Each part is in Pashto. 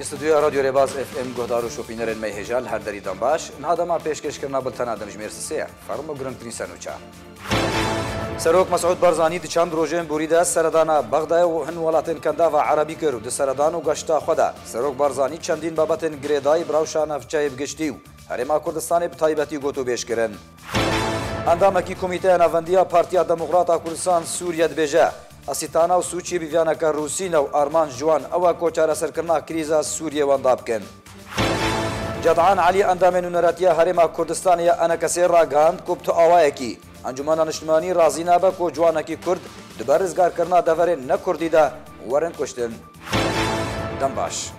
استودیو رادیو ریباز اف ام گهدار و شوپینرن می هجال هر دری دنباش نهادا ما پیشکش کرنا بلتنا دنجمیر سسیه فرمو گرنگترین سنوچا سروک مسعود بارزانی دی چند روزین بوریده سردانا بغداد و هن ولاتن کندا و عربی کرد دی سردان و گشتا خدا سروک بارزانی چندین بابتن گریدای براوشان افچای بگشتیو هرما کردستان بتایبتی گوتو بیش کرن اندامکی کمیته ناوندیا پارتیا دموکراتا کردستان سوریه دبیجه اسیتانا و سوچی بیانکا روسینا و آرمان جوان او کوچاره سرکرنا کریزا سوریه وانداب کن جدعان علی اندام نونراتیا هرما کردستانیا انا کسی را گاند کوبت اوایکی انجمن نشتمانی رازی نابه کو جوانکی کرد دبر ازگار کرنا دوره نکردی دا ورن کشتن دنباش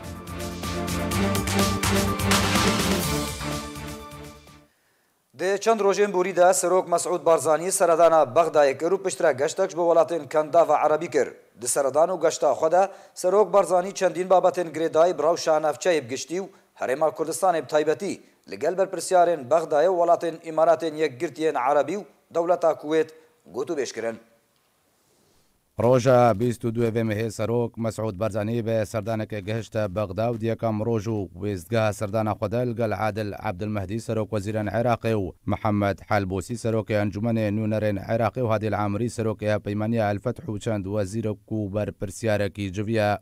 ده چند روزین بوریده سروک مسعود بارزانی سردانا بغداد کرد و پشترا گشتکش به ولاتن کندا و عربی کرد ده سردان و گشتا خدا سروک بارزانی چندین بابتن گریدای براوشان افچای بگشتی و هرما کردستان بتایبتی لگل برپرسیارن بغداد و ولاتن اماراتن یک گرتین عربی و دولتا کویت گوتو بیش کرن روژا 22 مه سروک مسعود بارزانی به سردانک گهشت بغداد یکم روژو ویزدگاه سردان خودل گل عادل عبدالمهدی سروک وزیران عراقی و محمد حلبوسی سروک انجمن نونرن عراقی و هادی العامری سروک پیمانی الفتح و چند وزیر کوبر پرسیارکی جویا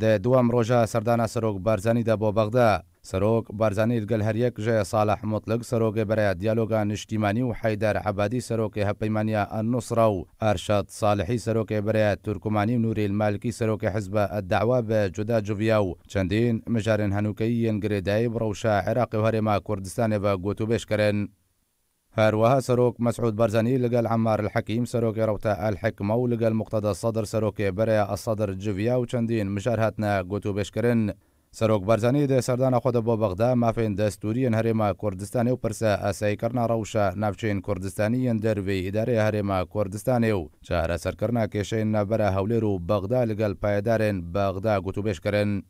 ده دوام روژا سردان سروک بارزانی ده با بغداد سروک بارزانی الگل هر یک جای صالح مطلق سروک برای دیالوگا نشتیمانی و حیدر عبادی سروک هپیمانی النصره و ارشاد صالحی سروک برای ترکمانی و نوری المالکی سروک حزب الدعوه به جدا جویا و چندین مجارن هنوکی گریدای بروشا عراق و هرما کردستان با گوتوبش کرن هروها سروک مسعود بارزانی لقال عمار الحكيم سروك روتا الحكمة ولقال مقتدى الصدر سروك بريا الصدر جويا وچندين مشارهاتنا قوتو بشكرن سروک بارزانی ده سردان خود با بغداد مافین دستوری هرما کردستانی و پرسه اسای کرنا روشا نافچین کردستانی در وی اداره هرما کردستانی و چهره سرکرنا کشین نبره هولرو بغداد لگل پایدارن بغداد گوتوبش کرن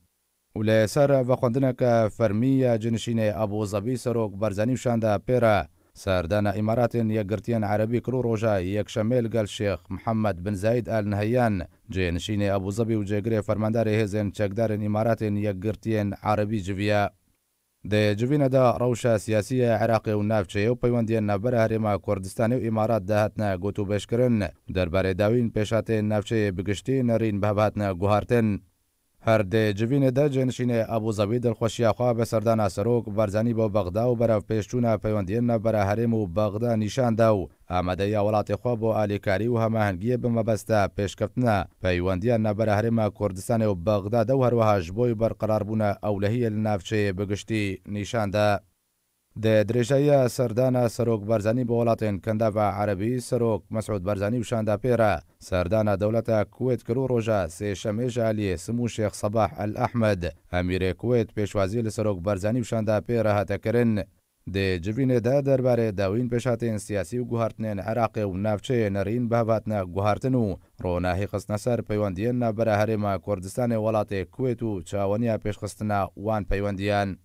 ولی سر و خوندنک فرمی جنشین ابو ظبی سروک بارزانی شانده پیرا سردان امارات یگرتین عربی کرو روژا یک شمیل گل شیخ محمد بن زاید آل نهیان جنشین ابو ظبی و جگری فرماندار هزین چکدار امارات یگرتین عربی جویا ده جوین دا روشا سیاسی عراقی و نافچه و پیوندی نبر هرما کردستانی و امارات دهاتنا گوتو بش کرن درباره داوین پیشات نافچه بگشتی نرین بهبهاتنا گوهارتن هر ده جوین ده جنشین ابو ظبی دلخوشی خواه به سردان سروک بارزانی با بغداد و برف پیشتون پیوندین برای حرم و بغداد نشان داو آمده یا ولات خواه با آلیکاری و هماهنگی به مبسته پیشکفتنا پیوندین برای حرم کردستان و بغداد و هر وحش بوی برقرار بونه اولهی لنافچه بگشتی نشان ده ده درجه سردان سروک بارزانی با ولاتن کندا و عربی سروک مسعود بارزانی و شانده پیرا سردان دولت کویت کرو روژا سی شمیج علی سمو شیخ صباح الاحمد امیر کویت پیشوازی لسروک بارزانی و شانده پیرا هتا کرن ده جوین ده درباره داوین پیشاتین سیاسی و گوهارتنین عراق و نافچه نرین بهواتنا گوهارتن و روناهی خستنا سر پیوندین برای هرما کردستان ولات کویت و چاونیا پیشخستنا وان پیوندیان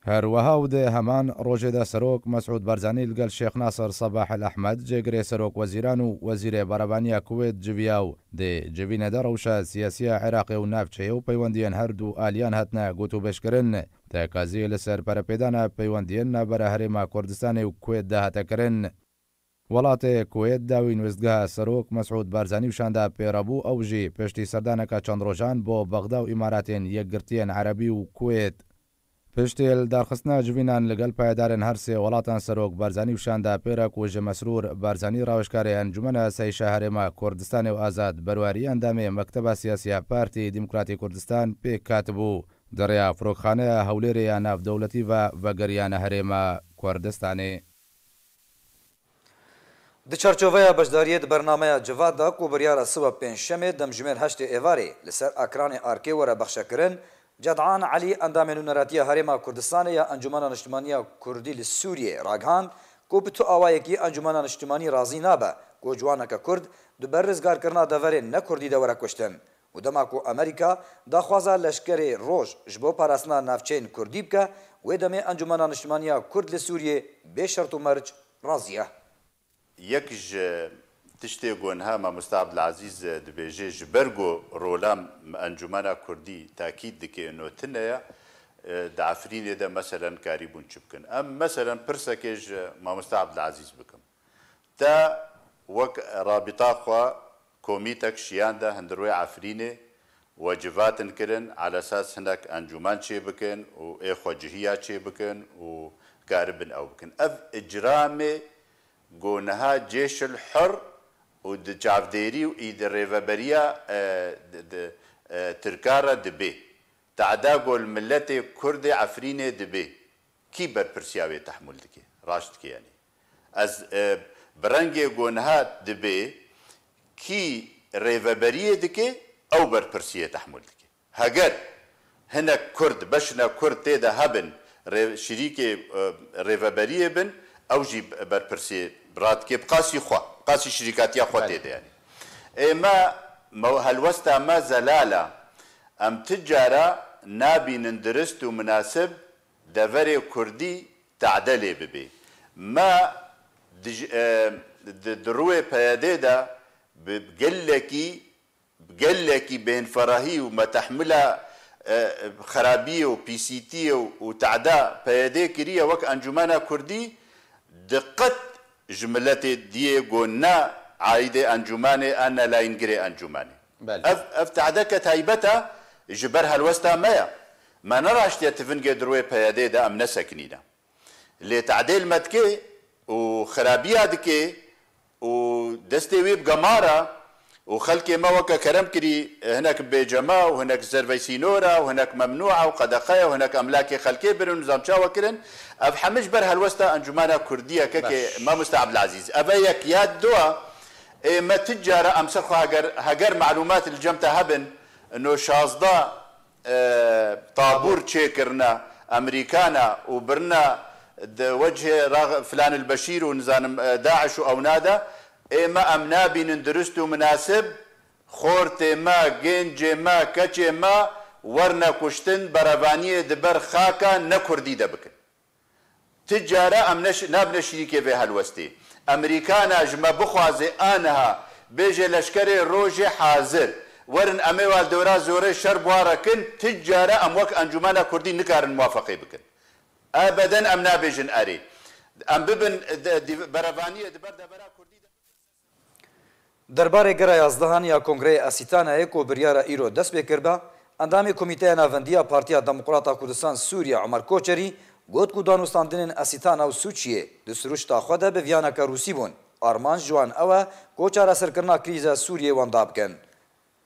هروها و ده همان روژه ده سروک مسعود بارزانی لگل شیخ ناصر صباح الاحمد جگری سروک وزیران و وزیر برابانی کویت جویاو ده جوین ده روشا سیاسی عراقی و نافچه و پیوندین هر دو آلیان هاتنا گوتو بشکرن ده کازی لسر پرپیدان پیوندین برای هرما کردستان و کویت ده هاتا کرن ولات کویت داوین وزدگاه سروک مسعود بارزانی و شانده پیرابو اوجی پشتی سردانکا چند روژان با بغداد و اماراتین یک گرتین عربی و کویت پشتیل درخستنا جوینان لگل پایدارن هر سی ولاتان سروک بارزانی و شانده پیرک و مسرور بارزانی راوشکار انجمن سی شهر ما کردستان و آزاد برواری اندام مکتب سیاسی پارتی دموکراتی کردستان پیک کاتبو دریا فروخانه هولری ناف دولتی و وگریان هرما کردستانی د چارچوبه بشداریت برنامه جواد دا کو بریار سبب پنجشنبه دمجمر 8 ایواری لسر اکران آرکی ور بخشکرن جدعان علی اندام نونراتیا هرما کردستان یا انجمن نشتمانی کردی لسوریه راگهان کو بتو اوایکی انجمن نشتمانی رازی نابه کو جوانک کرد دبر رزگار کرنا دوره نکردی دوره کشتن و دماکو امریکا دا خوازا لشکر روش جبو پاراسنا نافچین کردی بکه و دمه انجمن نشتمانی کرد لسوریه به شرط و مرج رازیه یکج تشتێ گۆنها مامۆستا عەبدولعەزیز دەبێژێ ji ber got rola Encûmena Kurdî takîd dike notîneya di Efrînê de meselen karîbûn çi bikin. Em meselen pirsekê ji mamosta Abdulazîz bikim. Te wek rabîta xwe komîtek şiyan de hindirwê Efrînê wecivatin kirin ala esas hinek encûmen çê bikin û ê xwecihiya çê bikin û karibin ew bikin. Ev icramê گۆنەها جێشل حڕ و چاودێری و ئیدە ڕێڤەبەریە ترکارە دەبێ تعدا گۆل ملەتێ کوردێ ئەفرینێ دەبێ کی بەرپرسیاوێ تەحمل دکێ ڕاشت دکێنێ ئەز بڕەنگێ گۆنەها دەبێ کی ڕێڤەبەریە دکێ ئەو بەرپرسیە تەحمل دکێ هەگەر هەنێک کورد بەشنە کورد تێدا هەبن شریکێ ڕێڤەبەریە بن ئەو ژی بەرپرسێ بڕاتکێ قاسی خوا قاسی شریکاتیا خوا تێدا یانی ئێمە هەلوەستا مە زەلالە ئەم تجارە نابینن درست و مناسب دەڤەرێ کوردی تعدە لێ ببێ مە دڕوێ پەیەدێدا گەلێکی بێنفەڕەهی و مەتەحملە خرابیە و پیسیتیە و تعدا پەیەدێ کریە وەک ئەنجومەنە کوردی دقت جملتي دي قلنا عايدة أنجماني أنا لا ينقري أنجماني أفتعدك تايبتا جبرها الوسطى مايا ما نراش تفنجي دروي بيادي دا أم نسكنينا اللي تعديل متكي وخرابية دكي ودستي ويب قمارة وخلكي ما وكا كرم كري هناك بجما وهناك زرفيسينورا وهناك ممنوعة وقدقايا وهناك أملاكي خلكي برن نظام شاوة كرن أفحمش برها الوسطى أنجمانا كردية كاكي ما مستع عبدالعزيز أبايك ياد دوا ما تجارة أمسخوا هاجر معلومات الجمتة هبن إنه شازدا طابور تشيكرنا أمريكانا وبرنا وجه فلان البشير ونظام داعش أو نادا ما أمنا بين درست ومناسب خورت ما جنج ما كتش ما ورنا كشتن برافانية دبر خاكا نكردي دبكن تجارة نابنا شريكة في هالوستي أمريكانا جما بخوازي آنها بيجي لشكري روجي حاضر ورن أميوال دورا زوري شرب واركن تجارة أموك أنجمانا كردي نكارن موافقي بكن أبدا أمنا بيجن أري أم ببن برافانية دبر دبرا كردي دربارê gera yazdehان ya Kongreyê Asîtanayê ku biryara îro dest pê kir be, endamê Komîteya Navendiya Partiya Demokrata Kurdistan Sûriya Umar Koçerî got ku danûstandinên Asîtana û Sûçiyê di siruşta xwe de bi viyaneka Rûsî bûn. Armanc ji wan ew e ku çareserkirina krîza Sûriyê wan dabkin.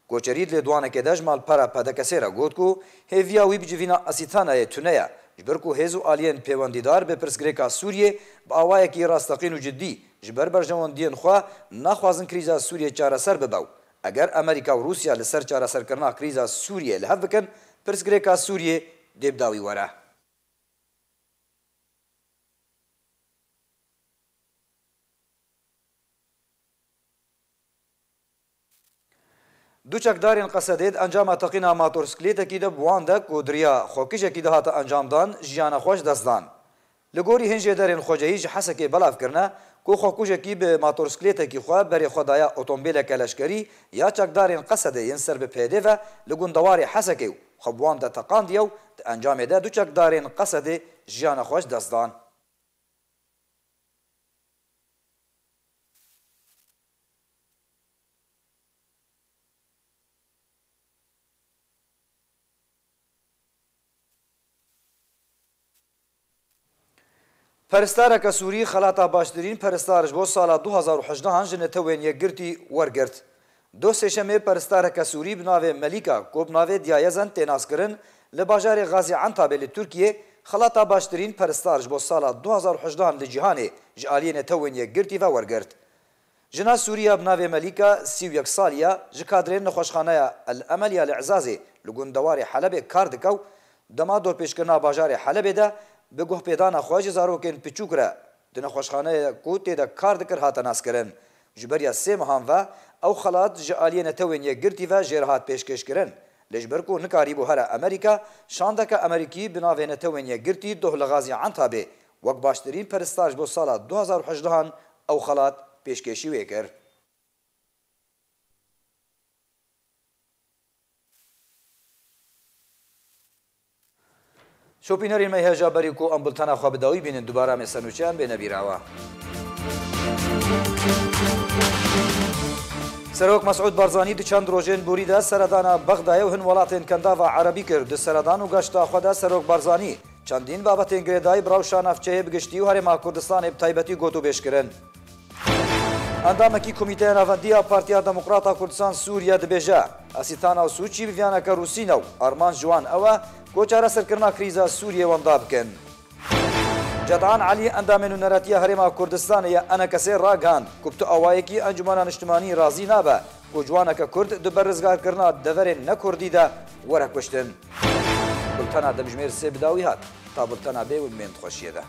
Koçerî lê duanekê de ji malpera pedekesê re got ku hêviya wî bi civîna Asîtanayê tune ye ji ber ku hêz û aliyên pêwendîdar bi pirsgirêka Sûriyê bi awayekî rastaqîn û ciddî ji ber berjewendiyên xwe naxwazin krîza Sûriyê çareser bibe. Eger Amerîka û Rûsya li ser çareserkirina krîza Sûriyê li hev bikin, pirsgirêka Sûriyê dê bi dawî were. دو چکدارên Qesedê encama teqîna motorsikletekî de bi wan de ku diriya xwekîjekî de hate encamdan jiyana xwe ji dest dan. Li gorî hin jêderên xwecehî ji Hesekê belav kirine ku xwekûjekî bi motorsikletekî xwe berê xwe daya otomobîleke leşkerî ya çekdarên Qesedê yên ser bi pêdê ve li gundewarê Hesekê û xwe bi wan de teqandiye û di encamê de du çekdarên Qesedê jiyana xwe ji dest dan. پرستارێکە سووری خەڵاتە باشترین پەرستارش بۆ ساڵا 2018 ji netewên yekgirtî wergirt. Do sêşemê perstareka Sûrî bi navê Melîka ku bi navê Diyayezan tê naskirin li bajarê Gaziantepê li Tirkiyê xelata baştirîn perestar ji bo sala 2018 li cîhanê ji aliyê netewên yekgirtî ve wergirt. Jina Sûriya bi navê Melîka 31 saliya ji kadrên nexweşxaneya El Emeliya li Ezazê li gundewarê Helebê kar dike û dema dorpêşkirina bajarê Helebê de bi guhpêdana xwe ji zarokên piçûk re di nexweşxaneyê ku tê de kar dikir hate naskirin. Ji beriya sê mehan ve ew xelat ji aliyê netewên yekgirtî ve jêr hat pêşkêşkirin. Lê ji ber ku nikarîbû here Amerîka, şandeke Amerîkî bi navê netewên yekgirtî doh li Gaziantepê wek baştirîn perestar ji bo sala 2018 ew xelat pêşkêşî wê kir. شۆپینەری مەیهێژە بەریک و ئەم بڵتەنە خوا بداوی بینن دووبارە مێسەنووچیان بێنە بیراوە. سەرۆک مەسعود بارزانی چەند ڕۆژێن بوریدا سەردانە بەغدایە و هەن وڵاتێن کەنداڤە عەرەبی کرد دە سەردان و گەشتا خۆدا سەرۆک بارزانی چەندین بابەتێن گرێدای براو نافچەیە بگشتی و هەرێما کوردستانی بتایبەتی گۆت و بێشکردن. ئەندامێکی کۆمیتەیە ناڤەندیە پارتیا دەموکراتا کوردستان سووریا دەبێژە ئەسیتانە و سوچی بڤیانەکە رووسینە و ئەرمان جوان ئەوە گۆچارە سەرکردنا کریزە سووریە وەندا بکەن. جەدعان عەلی ئەندامێن و نەرەتیە هەرێما کوردستانەیە ئەنە کەسێ ڕاگەاند کوبتە ئەوایەکی ئەنجومەنە نیشتیمانی رازی نابە و جوانەکە کورد دبە ڕزگارکردنا دەڤەرێن نەکوردیدا وەرە کوشتن. بڵتەنا دەمژمێر سێ بداوی هات تا بڵتەنا بێ و مێند خۆشیەدا.